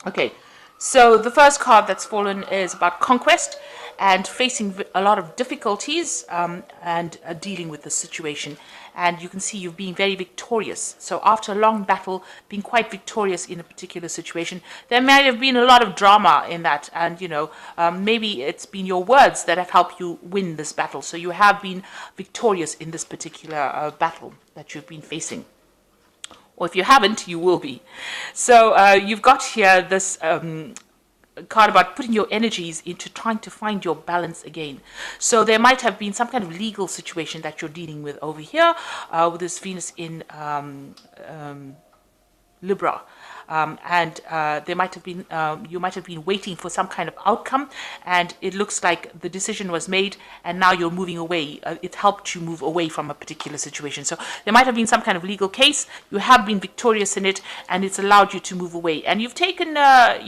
Okay, so the first card that's fallen is about conquest and facing a lot of difficulties and dealing with the situation. And you can see you've been very victorious. So after a long battle, being quite victorious in a particular situation, there may have been a lot of drama in that. And, maybe it's been your words that have helped you win this battle. So you have been victorious in this particular battle that you've been facing. Or if you haven't, you will be. So you've got here this card about putting your energies into trying to find your balance again. So there might have been some kind of legal situation that you're dealing with over here with this Venus in Libra. And there might have been you might have been waiting for some kind of outcome, and it looks like the decision was made, and now you're moving away. It helped you move away from a particular situation. So there might have been some kind of legal case. You have been victorious in it, and it's allowed you to move away. And you've taken, a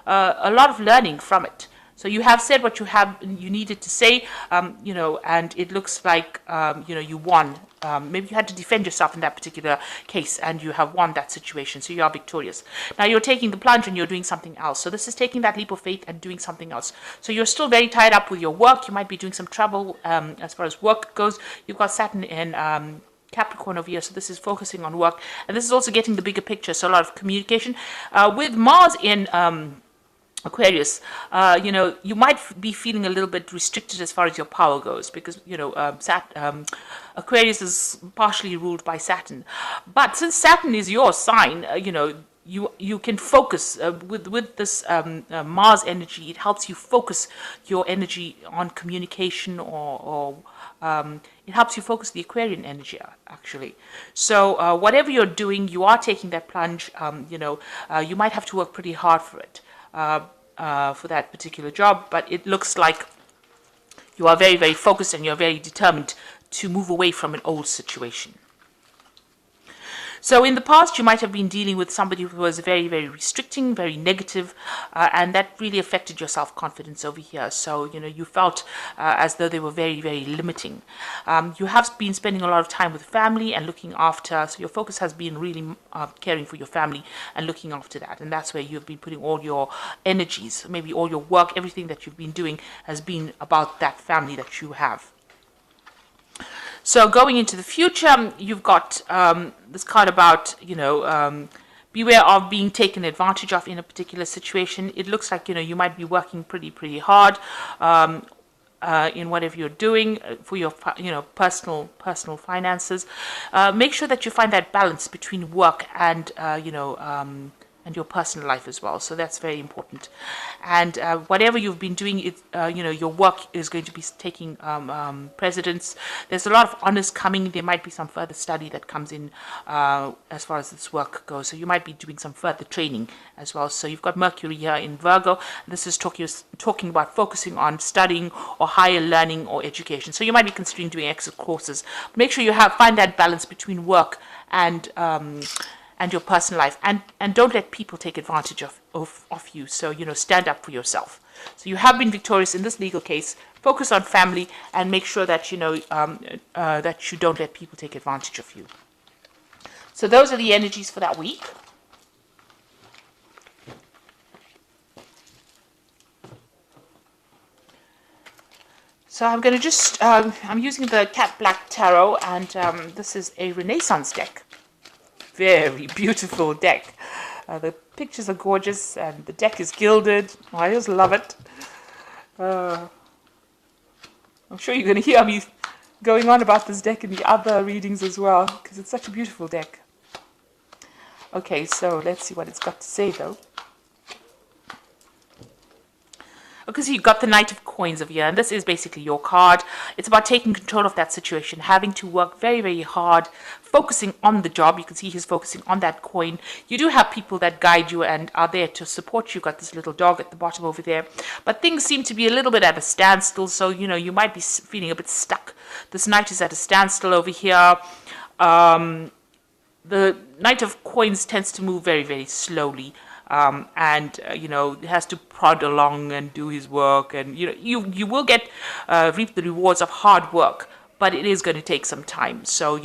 lot of learning from it. So you have said what you needed to say, and it looks like, you won. Maybe you had to defend yourself in that particular case, and you have won that situation, so you are victorious. Now you're taking the plunge and you're doing something else. So this is taking that leap of faith and doing something else. So you're still very tied up with your work. You might be doing some trouble as far as work goes. You've got Saturn in Capricorn over here, so this is focusing on work. And this is also getting the bigger picture, so a lot of communication. With Mars in Aquarius, you might be feeling a little bit restricted as far as your power goes because, Aquarius is partially ruled by Saturn. But since Saturn is your sign, you can focus with this Mars energy. It helps you focus your energy on communication or it helps you focus the Aquarian energy, actually. So whatever you're doing, you are taking that plunge. You might have to work pretty hard for it. For that particular job, but it looks like you are very, very focused and you're very determined to move away from an old situation. So in the past, you might have been dealing with somebody who was very, very restricting, very negative, and that really affected your self-confidence over here. So, you felt as though they were very, very limiting. You have been spending a lot of time with family and looking after, so your focus has been really caring for your family and looking after that. And that's where you've been putting all your energies, maybe all your work, everything that you've been doing has been about that family that you have. So going into the future, you've got this card about, beware of being taken advantage of in a particular situation. It looks like, you might be working pretty hard in whatever you're doing for your, personal finances. Make sure that you find that balance between work and, and your personal life as well. So that's very important. And whatever you've been doing, your work is going to be taking precedence. There's a lot of honors coming. There might be some further study that comes in as far as this work goes. So you might be doing some further training as well. So you've got Mercury here in Virgo. This is talking about focusing on studying or higher learning or education. So you might be considering doing extra courses. Make sure you find that balance between work and your personal life, and don't let people take advantage of you. So stand up for yourself. So you have been victorious in this legal case. Focus on family and make sure that that you don't let people take advantage of you. So those are the energies for that week. So I'm going to just I'm using the Cat Black Tarot, and this is a Renaissance deck. Very beautiful deck. The pictures are gorgeous and the deck is gilded. I just love it. I'm sure you're going to hear me going on about this deck in the other readings as well, because it's such a beautiful deck. Okay, so let's see what it's got to say though. Because you've got the Knight of Coins over here, and this is basically your card. It's about taking control of that situation, having to work very, very hard, focusing on the job. You can see he's focusing on that coin. You do have people that guide you and are there to support you. You've got this little dog at the bottom over there. But things seem to be a little bit at a standstill, so, you might be feeling a bit stuck. This Knight is at a standstill over here. The Knight of Coins tends to move very, very slowly. He has to prod along and do his work, and you will get reap the rewards of hard work, but it is going to take some time. So,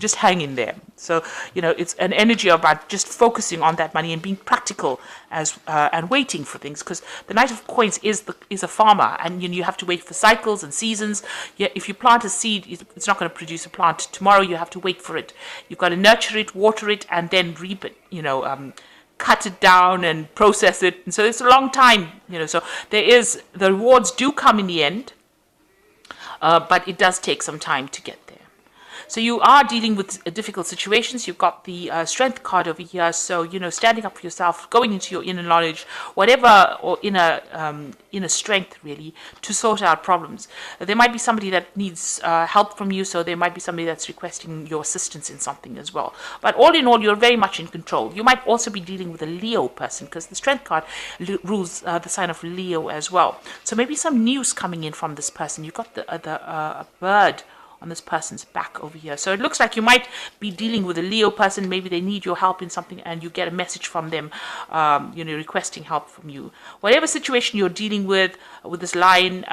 just hang in there. So, it's an energy about just focusing on that money and being practical and waiting for things, because the Knight of Coins is a farmer, and you have to wait for cycles and seasons. Yeah, if you plant a seed, it's not going to produce a plant tomorrow. You have to wait for it. You've got to nurture it, water it, and then reap it. Cut it down and process it, and so it's a long time. So the rewards do come in the end, but it does take some time to get there. So you are dealing with difficult situations. You've got the strength card over here. So, standing up for yourself, going into your inner knowledge, whatever, or inner strength, really, to sort out problems. There might be somebody that needs help from you. So there might be somebody that's requesting your assistance in something as well. But all in all, you're very much in control. You might also be dealing with a Leo person, because the strength card rules the sign of Leo as well. So maybe some news coming in from this person. You've got a bird on this person's back over here. So it looks like you might be dealing with a Leo person. Maybe they need your help in something, and you get a message from them, requesting help from you. Whatever situation you're dealing with this line,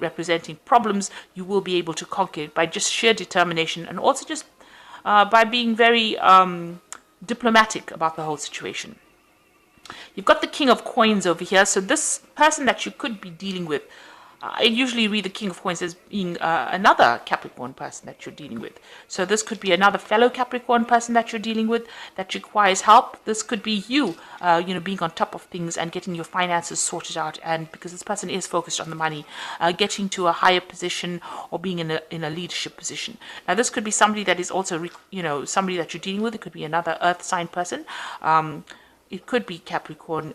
representing problems, you will be able to conquer it by just sheer determination, and also just by being very diplomatic about the whole situation. You've got the King of Coins over here. So this person that you could be dealing with, I usually read the King of Coins as being another Capricorn person that you're dealing with. So this could be another fellow Capricorn person that you're dealing with that requires help. This could be you, being on top of things and getting your finances sorted out. And because this person is focused on the money, getting to a higher position or being in a leadership position. Now, this could be somebody that is also, somebody that you're dealing with. It could be another earth sign person. It could be Capricorn,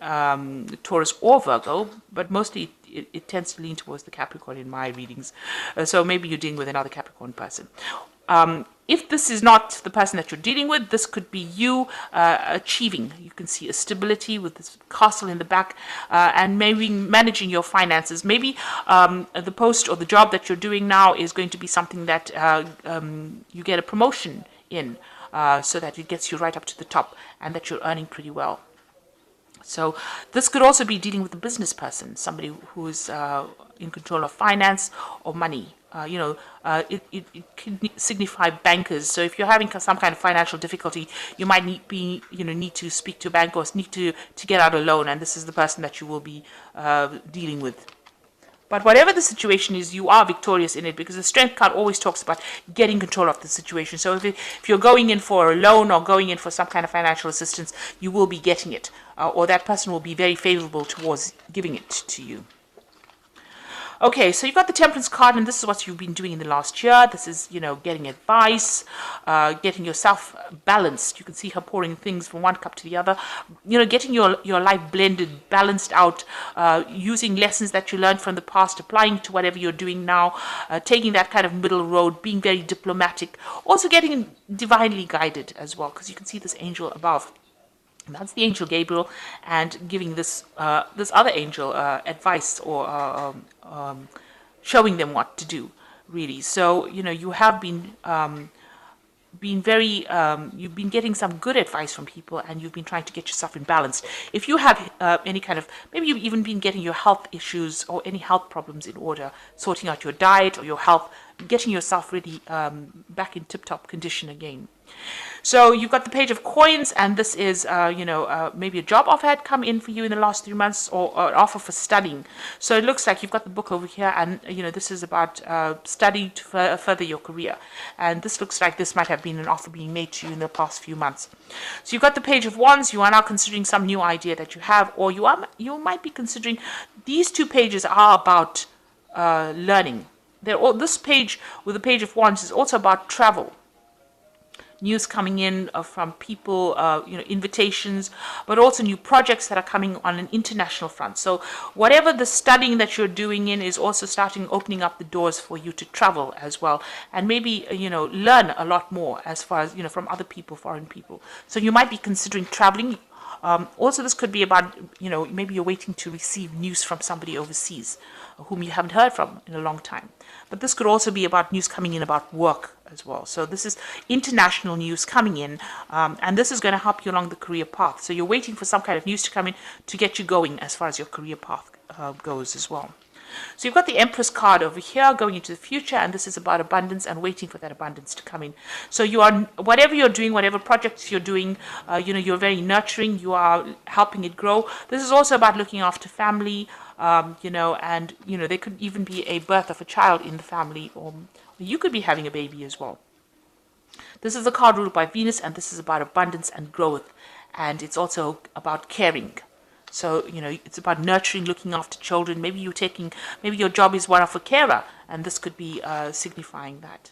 Taurus, or Virgo, but mostly it tends to lean towards the Capricorn in my readings. So maybe you're dealing with another Capricorn person. If this is not the person that you're dealing with, this could be you achieving. You can see a stability with this castle in the back, and maybe managing your finances. Maybe the post or the job that you're doing now is going to be something that you get a promotion in. So that it gets you right up to the top, and that you're earning pretty well. So this could also be dealing with a business person, somebody who is in control of finance or money. It can signify bankers. So if you're having some kind of financial difficulty, you might need to speak to a bank, or need to get out a loan, and this is the person that you will be dealing with. But whatever the situation is, you are victorious in it, because the strength card always talks about getting control of the situation. So if you're going in for a loan or going in for some kind of financial assistance, you will be getting it, or that person will be very favorable towards giving it to you. Okay, so you've got the Temperance card, and this is what you've been doing in the last year. This is, getting advice, getting yourself balanced. You can see her pouring things from one cup to the other. Getting your life blended, balanced out, using lessons that you learned from the past, applying to whatever you're doing now, taking that kind of middle road, being very diplomatic, also getting divinely guided as well, because you can see this angel above. And that's the angel Gabriel, and giving this other angel advice, or showing them what to do, really. So you have been very you've been getting some good advice from people, and you've been trying to get yourself in balance. If you have any kind of, maybe you've even been getting your health issues or any health problems in order, sorting out your diet or your health, getting yourself really back in tip-top condition again. So you've got the Page of Coins, and this is, maybe a job offer had come in for you in the last 3 months, or an offer for studying. So it looks like you've got the book over here, and, this is about studying to further your career. And this looks like this might have been an offer being made to you in the past few months. So you've got the Page of Wands. You are now considering some new idea that you have, or you might be considering, these two pages are about learning. This page with the Page of Wands is also about travel. News coming in from people, invitations, but also new projects that are coming on an international front. So whatever the studying that you're doing in is also opening up the doors for you to travel as well, and maybe, learn a lot more as far as, from other people, foreign people. So you might be considering traveling. Also, this could be about, maybe you're waiting to receive news from somebody overseas whom you haven't heard from in a long time. But this could also be about news coming in about work as well. So this is international news coming in, and this is going to help you along the career path. So you're waiting for some kind of news to come in to get you going as far as your career path goes as well. So you've got the Empress card over here going into the future, and this is about abundance and waiting for that abundance to come in. So you are, whatever you're doing, whatever projects you're doing, you're very nurturing, you are helping it grow. This is also about looking after family, and there could even be a birth of a child in the family, or you could be having a baby as well. This is a card ruled by Venus, and this is about abundance and growth, and it's also about caring. So, it's about nurturing, looking after children. Maybe your job is one of a carer, and this could be signifying that.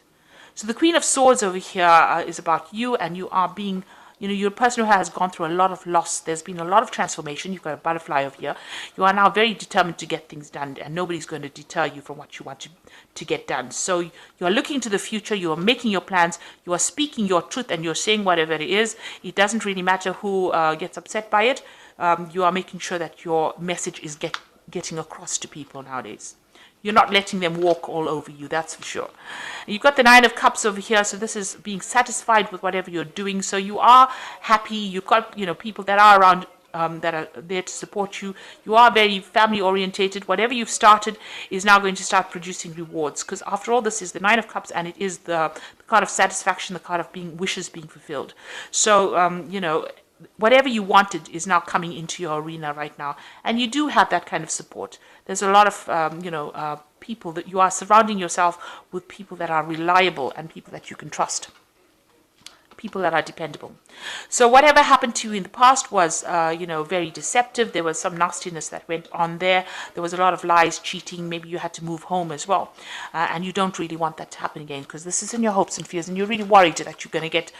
So the Queen of Swords over here is about you, and you are being, you're a person who has gone through a lot of loss. There's been a lot of transformation. You've got a butterfly over here. You are now very determined to get things done, and nobody's going to deter you from what you want to get done. So you are looking to the future. You are making your plans. You are speaking your truth, and you're saying whatever it is. It doesn't really matter who gets upset by it. You are making sure that your message is getting across to people nowadays. You're not letting them walk all over you, that's for sure. You've got the Nine of Cups over here, so this is being satisfied with whatever you're doing. So you are happy. You've got people that are around that are there to support you. You are very family orientated. Whatever you've started is now going to start producing rewards, because after all, this is the Nine of Cups, and it is the card of satisfaction, the card of wishes being fulfilled. So whatever you wanted is now coming into your arena right now, and you do have that kind of support. There's a lot of people that you are surrounding yourself with, people that are reliable and people that you can trust, people that are dependable. So whatever happened to you in the past was very deceptive. There was some nastiness that went on there. There was a lot of lies, cheating. Maybe you had to move home as well, and you don't really want that to happen again, because this is in your hopes and fears, and you're really worried that you're going to get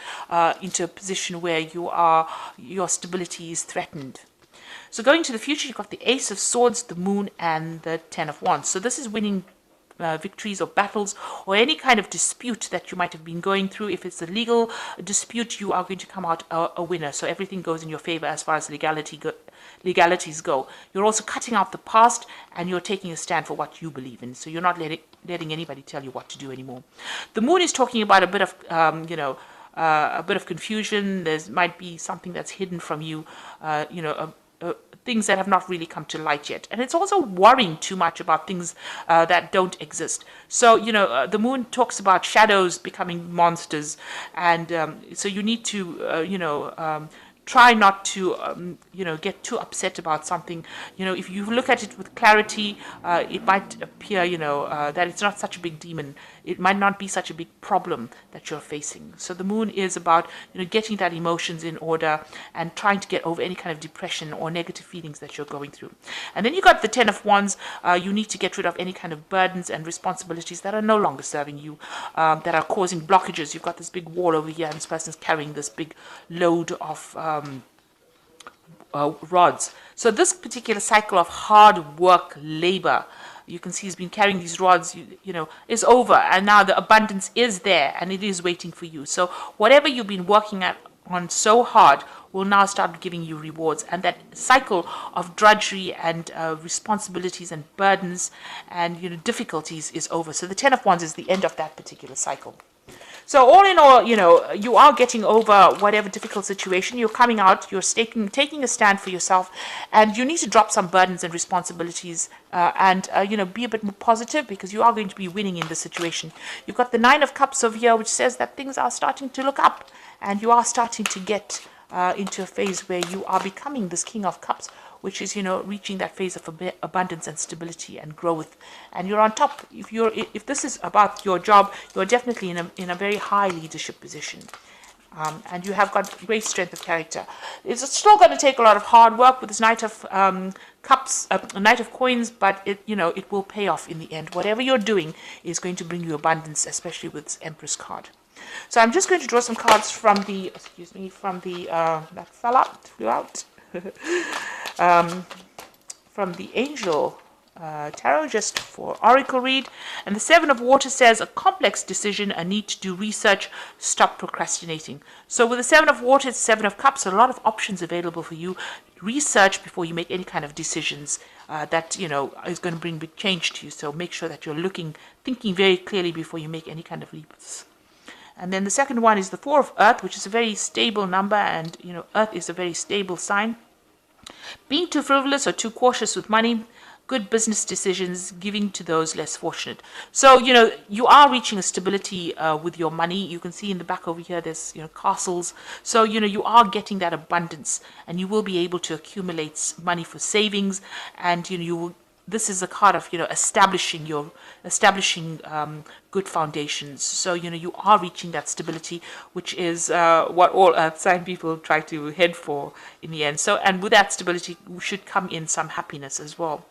into a position where your stability is threatened. So going to the future, you've got the Ace of Swords, the Moon, and the Ten of Wands. So this is winning victories or battles, or any kind of dispute that you might have been going through. If it's a legal dispute, you are going to come out a winner. So everything goes in your favor as far as legalities go. You're also cutting out the past, and you're taking a stand for what you believe in. So you're not letting anybody tell you what to do anymore. The Moon is talking about a bit of a bit of confusion. There might be something that's hidden from you, things that have not really come to light yet. And it's also worrying too much about things that don't exist. So, the Moon talks about shadows becoming monsters. And so you need to, try not to, get too upset about something. If you look at it with clarity, it might appear, that it's not such a big demon. It might not be such a big problem that you're facing. So the Moon is about, getting that emotions in order and trying to get over any kind of depression or negative feelings that you're going through. And then you got the Ten of Wands. You need to get rid of any kind of burdens and responsibilities that are no longer serving you, that are causing blockages. You've got this big wall over here, and this person's carrying this big load of rods. So this particular cycle of hard work, labor, you can see he's been carrying these rods, is over, and now the abundance is there, and it is waiting for you. So whatever you've been working on so hard will now start giving you rewards, and that cycle of drudgery and responsibilities and burdens and difficulties is over. So the Ten of Wands is the end of that particular cycle. So all in all, you are getting over whatever difficult situation. You're coming out, you're taking a stand for yourself, and you need to drop some burdens and responsibilities and be a bit more positive, because you are going to be winning in this situation. You've got the Nine of Cups over here, which says that things are starting to look up, and you are starting to get into a phase where you are becoming this King of Cups, which is, reaching that phase of abundance and stability and growth. And you're on top. If this is about your job, you're definitely in a very high leadership position. And you have got great strength of character. It's still going to take a lot of hard work with this Knight of Cups, Knight of Coins, but it will pay off in the end. Whatever you're doing is going to bring you abundance, especially with this Empress card. So I'm just going to draw some cards from the, that flew out. From the Angel Tarot, just for Oracle read. And the Seven of Water says, a complex decision, a need to do research, stop procrastinating. So with the Seven of Water, it's Seven of Cups, a lot of options available for you. Research before you make any kind of decisions that is going to bring big change to you. So make sure that you're thinking very clearly before you make any kind of leaps. And then the second one is the Four of Earth, which is a very stable number, and Earth is a very stable sign. Being too frivolous or too cautious with money, good business decisions, giving to those less fortunate. So, you are reaching a stability with your money. You can see in the back over here, there's, castles. So, you are getting that abundance, and you will be able to accumulate money for savings, and, you will, this is a card of, establishing good foundations. So, you are reaching that stability, which is what all earth sign people try to head for in the end. So, and with that stability should come in some happiness as well.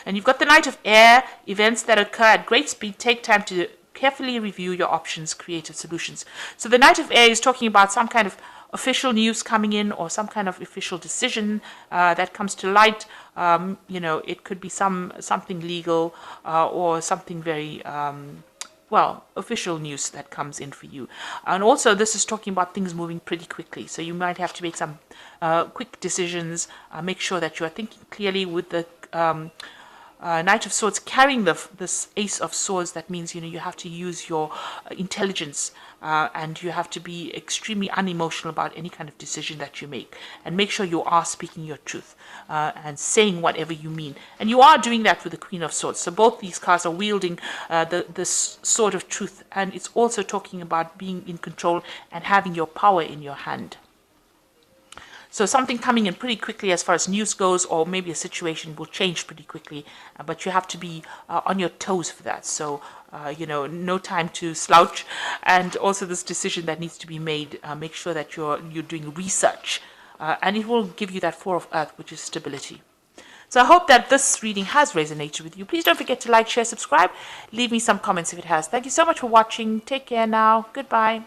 And you've got the Knight of Air. Events that occur at great speed take time to carefully review your options, creative solutions. So the Knight of Air is talking about some kind of official news coming in, or some kind of official decision that comes to light. It could be something legal, or something very official news that comes in for you. And also, this is talking about things moving pretty quickly. So you might have to make some quick decisions. Make sure that you are thinking clearly with the Knight of Swords carrying this Ace of Swords. That means, you have to use your intelligence, and you have to be extremely unemotional about any kind of decision that you make, and make sure you are speaking your truth and saying whatever you mean. And you are doing that with the Queen of Swords. So both these cards are wielding this sword of truth, and it's also talking about being in control and having your power in your hand. So something coming in pretty quickly as far as news goes, or maybe a situation will change pretty quickly, but you have to be on your toes for that. So, no time to slouch. And also this decision that needs to be made, make sure that you're doing research, and it will give you that Four of Earth, which is stability. So I hope that this reading has resonated with you. Please don't forget to like, share, subscribe. Leave me some comments if it has. Thank you so much for watching. Take care now. Goodbye.